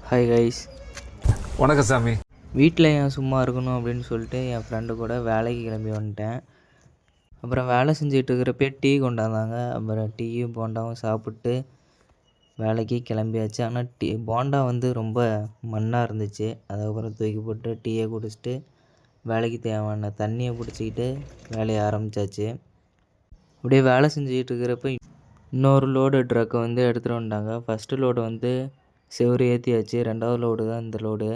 Hi guys. வணக்கம் சாமி. வீட்டில் ஏன் சும்மா இருக்கணும் அப்படின்னு சொல்லிட்டு என் ஃப்ரெண்டு கூட வேலைக்கு கிளம்பி வந்துட்டேன். அப்புறம் வேலை செஞ்சுட்டு இருக்கிறப்பே டீ கொண்டாந்தாங்க. அப்புறம் டீயும் போண்டாவும் சாப்பிட்டு வேலைக்கு கிளம்பியாச்சு. ஆனால் போண்டா வந்து ரொம்ப மண்ணாக இருந்துச்சு. அதுக்கப்புறம் தூக்கி போட்டு டீயை குடிச்சிட்டு வேலைக்கு தேவையான தண்ணியை பிடிச்சிக்கிட்டு வேலையை ஆரம்பித்தாச்சு. அப்படியே வேலை செஞ்சுக்கிட்டு இருக்கிறப்ப இன்னொரு லோடு ட்ரக்கை வந்து எடுத்துகிட்டு வந்துட்டாங்க. ஃபஸ்ட்டு லோடு வந்து செவுரு ஏற்றியாச்சு. 2வது லோடு தான் இந்த லோடு.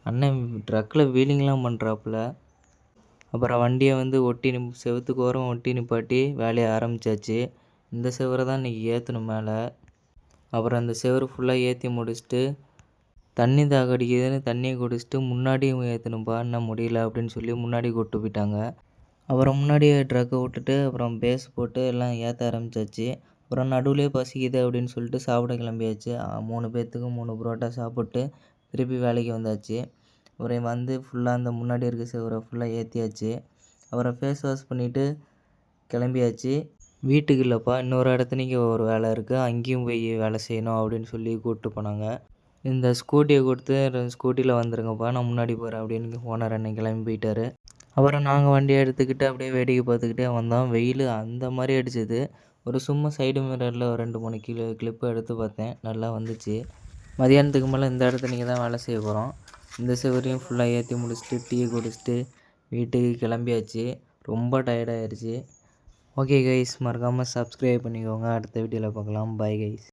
அண்ணன் ட்ரக்கில் வீலிங்லாம் பண்ணுறாப்புல. அப்புறம் வண்டியை வந்து செவுத்துக்கு ஓரம் ஒட்டி நிப்பாட்டி வேலையை ஆரம்பித்தாச்சு. இந்த செவரை தான் இன்றைக்கி ஏற்றணும் மேலே. அப்புறம் அந்த செவரு ஃபுல்லாக ஏற்றி முடிச்சுட்டு தண்ணி தாகடிக்குதுன்னு தண்ணியை குடிச்சிட்டு முன்னாடியும் ஏற்றணும்ப்பா, இன்னும் முடியல அப்படின்னு சொல்லி முன்னாடி கூப்பிட்டு போயிட்டாங்க. அப்புறம் முன்னாடியே ட்ரக்கை விட்டுட்டு அப்புறம் பேஸ் போட்டு எல்லாம் ஏற்ற ஆரம்பித்தாச்சு. அப்புறம் நடுவுலேயே பசிக்குது அப்படின்னு சொல்லிட்டு சாப்பிட கிளம்பியாச்சு. 3 பேர்த்துக்கு 3 புரோட்டா சாப்பிட்டு திருப்பி வேலைக்கு வந்தாச்சு. அப்புறம் வந்து ஃபுல்லாக அந்த முன்னாடி இருக்க செவரை ஃபுல்லாக ஏற்றியாச்சு. அப்புறம் ஃபேஸ் வாஷ் பண்ணிவிட்டு கிளம்பியாச்சு. வீட்டுக்கு இல்லைப்பா, இன்னொரு இடத்துலைக்கு ஒரு வேலை இருக்குது, அங்கேயும் போய் வேலை செய்யணும் அப்படின்னு சொல்லி கூப்பிட்டு போனாங்க. இந்த ஸ்கூட்டியை கொடுத்து ஸ்கூட்டியில் வந்துருங்கப்பா, நான் முன்னாடி போகிறேன் அப்படின்னு ஓனர் அண்ணன் கிளம்பி போயிட்டார். அப்புறம் நாங்கள் வண்டியை எடுத்துக்கிட்டு அப்படியே வேடிக்கை பார்த்துக்கிட்டே வந்தோம். வெயில் அந்த மாதிரி அடிச்சது. ஒரு சும்மா சைடு மிரரில் ஒரு 2, 3 கிளிப்பு எடுத்து பார்த்தேன், நல்லா வந்துச்சு. மதியானத்துக்கு மேலே இந்த இடத்துல தான் வேலை செய்ய போகிறோம். இந்த செவரையும் ஃபுல்லாக ஏற்றி முடிச்சுட்டு டீ குடிச்சிட்டு வீட்டுக்கு கிளம்பியாச்சு. ரொம்ப டயர்டாகிடுச்சு. ஓகே கைஸ், மறக்காமல் சப்ஸ்கிரைப் பண்ணிக்கோங்க. அடுத்த வீடியோவில் பார்க்கலாம். Bye guys.